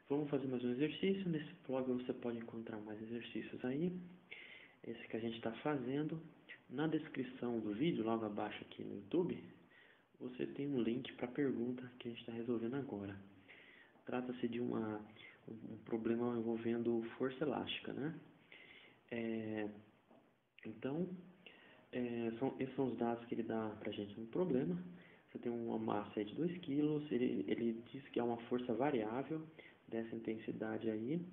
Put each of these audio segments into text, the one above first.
Vamos fazer mais um exercício. Nesse blog você pode encontrar mais exercícios aí. Esse que a gente está fazendo. Na descrição do vídeo, logo abaixo aqui no YouTube, você tem um link para a pergunta que a gente está resolvendo agora. Trata-se de um problema envolvendo força elástica, né? Esses são os dados que ele dá para a gente no problema. Você tem uma massa de 2 kg, ele diz que é uma força variável dessa intensidade aí,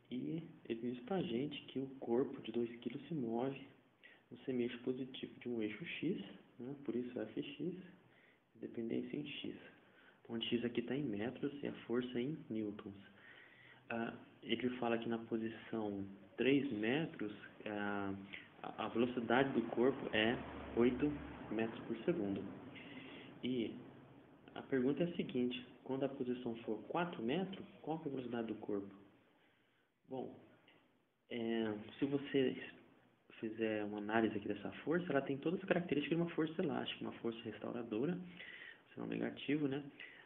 e ele diz para a gente que o corpo de 2 kg se move no semi-eixo positivo de um eixo x, né? Por isso Fx, dependência em x, onde x aqui está em metros e a força em newtons. Ele fala que na posição 3 metros, a velocidade do corpo é 8 metros por segundo. E a pergunta é a seguinte: quando a posição for 4 metros, qual que é a velocidade do corpo? Bom, se você fizer uma análise aqui dessa força, ela tem todas as características de uma força elástica, uma força restauradora, sinal negativo, né?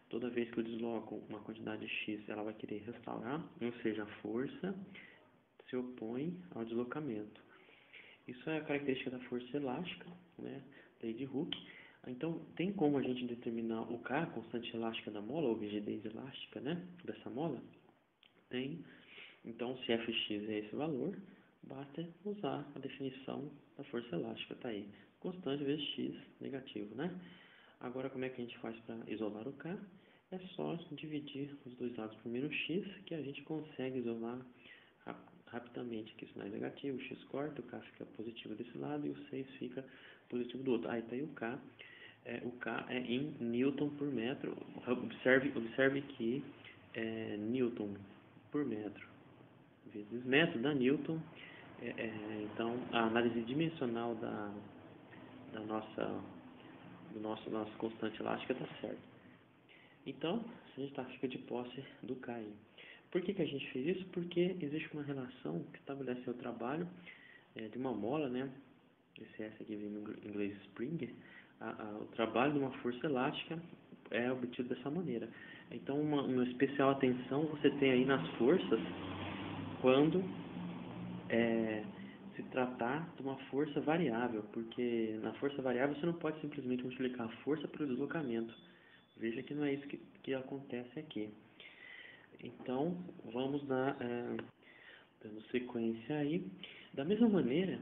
Toda vez que eu desloco uma quantidade X, ela vai querer restaurar, ou seja, a força se opõe ao deslocamento. Isso é a característica da força elástica, né? Lei de Hooke. Então, tem como a gente determinar o K, a constante elástica da mola, ou rigidez elástica, né? Dessa mola? Tem. Então, se Fx é esse valor, basta usar a definição da força elástica. Tá aí. Constante vezes x negativo, né? Agora, como é que a gente faz para isolar o K? É só dividir os dois lados por menos x, que a gente consegue isolar rapidamente. Aqui o sinal é negativo, o x corta, o K fica positivo desse lado e o 6 fica positivo do outro. Aí tá aí o K. O K é em Newton por metro. Observe que é Newton por metro vezes metro dá Newton. Então, a análise dimensional da nossa constante elástica está certa. Então, a gente fica de posse do K aí. Por que a gente fez isso? Porque existe uma relação que estabelece o trabalho de uma mola, né? Esse S aqui vem em inglês spring. O trabalho de uma força elástica é obtido dessa maneira. Então, uma especial atenção você tem aí nas forças quando se tratar de uma força variável, porque na força variável você não pode simplesmente multiplicar a força pelo deslocamento. Veja que não é isso que acontece aqui. Então, vamos dando sequência aí. Da mesma maneira,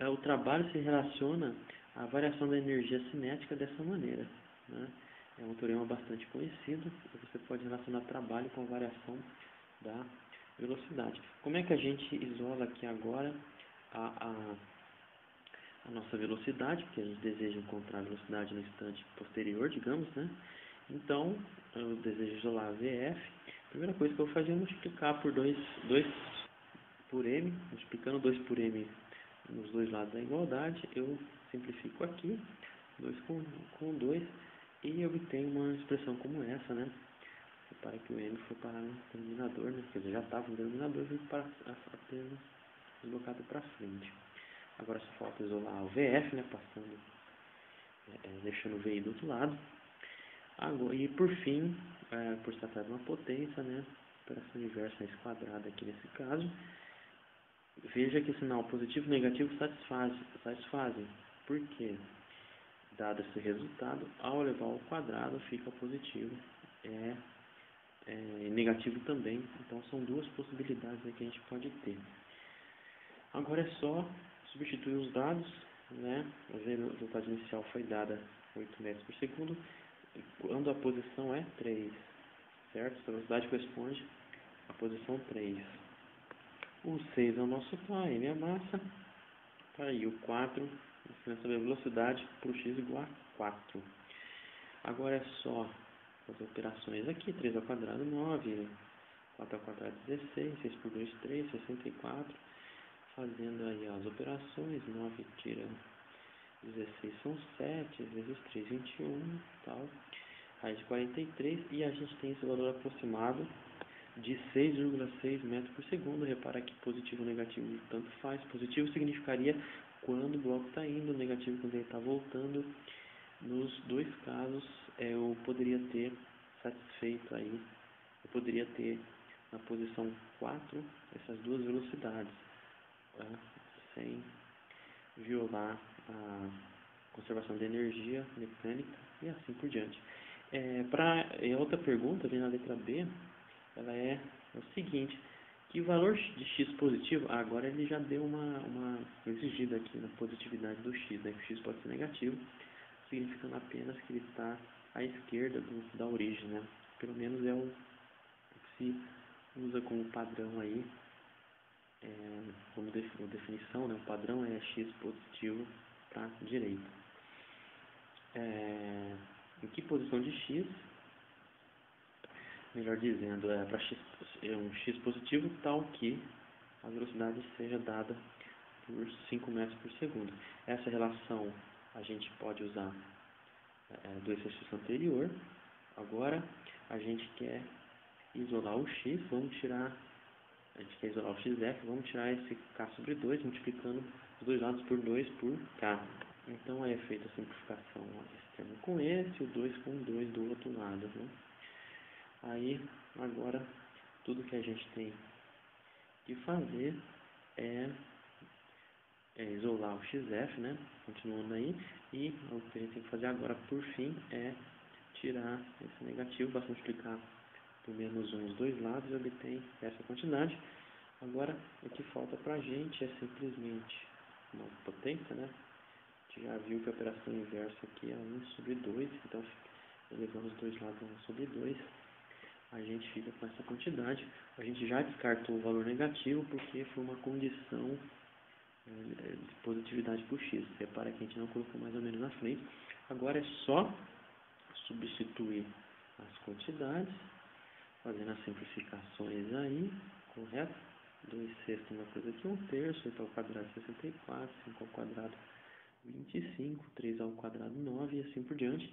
o trabalho se relaciona à variação da energia cinética dessa maneira, né? É um teorema bastante conhecido, você pode relacionar trabalho com a variação da velocidade. Como é que a gente isola aqui agora a nossa velocidade, porque a gente deseja encontrar a velocidade no instante posterior, digamos, né? Então, eu desejo isolar a VF. A primeira coisa que eu vou fazer é multiplicar por 2 por M, multiplicando 2 por M nos dois lados da igualdade, eu simplifico aqui, 2 com 2, e obtenho uma expressão como essa, né? Repare que o M foi parar no denominador, né? Quer dizer, já estava no denominador, veio para apenas deslocado para frente. Agora só falta isolar o VF, né? Passando, deixando o VI do outro lado. Agora, e por fim, por se tratar de uma potência, né? Operação inversa raiz quadrada aqui nesse caso. Veja que o sinal positivo e negativo satisfazem. Por quê? Dado esse resultado, ao levar ao quadrado fica positivo. Negativo também. Então são duas possibilidades aí que a gente pode ter. Agora é só substituir os dados, né? O resultado inicial foi dada 8 metros por segundo, quando a posição é 3, certo? Essa velocidade corresponde à posição 3. O 6 é o nosso K, M é a massa. Tá aí o 4, você vai saber a velocidade para o x igual a 4. Agora é só fazer operações aqui, 3 ao quadrado, 9, 4 ao quadrado, 16, 6 por 2, 3, 64. Fazendo aí as operações, 9 tira 16 são 7, vezes 3, 21, tal. Raiz de 43, e a gente tem esse valor aproximado de 6,6 metros por segundo. Repara que positivo e negativo tanto faz. Positivo significaria quando o bloco está indo, negativo quando ele está voltando. Nos dois casos, eu poderia ter satisfeito aí eu poderia ter na posição 4 essas duas velocidades, tá? Sem violar a conservação de energia mecânica e assim por diante. A outra pergunta, ali na letra B, ela é o seguinte: que valor de x positivo, agora ele já deu uma exigida aqui na positividade do x, né? Que o x pode ser negativo, significando apenas que ele está à esquerda da origem, né? Pelo menos é o que se usa como padrão aí, como definição, né? O padrão é x positivo para a direita. Em que posição de x, melhor dizendo, para um x positivo tal que a velocidade seja dada por 5 metros por segundo. Essa relação a gente pode usar do exercício anterior. Agora a gente quer isolar o x, a gente quer isolar o xf, vamos tirar esse k sobre 2, multiplicando os dois lados por 2 por k. Então é feita a simplificação, esse termo com esse, o 2 com 2 do outro lado, né? Aí, agora, tudo que a gente tem que fazer é isolar o xf, né? Continuando aí, e o que a gente tem que fazer agora, por fim, é tirar esse negativo, basta multiplicar por menos 1 os dois lados e obtém essa quantidade. Agora, o que falta para a gente é simplesmente uma potência, né? A gente já viu que a operação inversa aqui é 1 sobre 2, então elevando os dois lados a 1 sobre 2, a gente fica com essa quantidade. A gente já descartou o valor negativo porque foi uma condição de positividade para o x. Repara que a gente não colocou mais ou menos na frente. Agora é só substituir as quantidades, fazendo as simplificações aí, correto? 2 sextos uma coisa aqui, 1 terço, 8 ao quadrado 64, 5 ao quadrado 25, 3 ao quadrado 9 e assim por diante.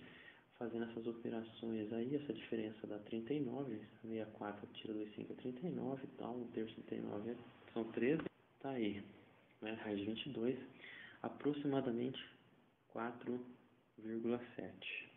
Fazendo essas operações aí, essa diferença dá 39, 64 tira 2,5 é 39 e tal, 1 terço de 39 são 13, tá aí, né? Raiz de 22, aproximadamente 4,7.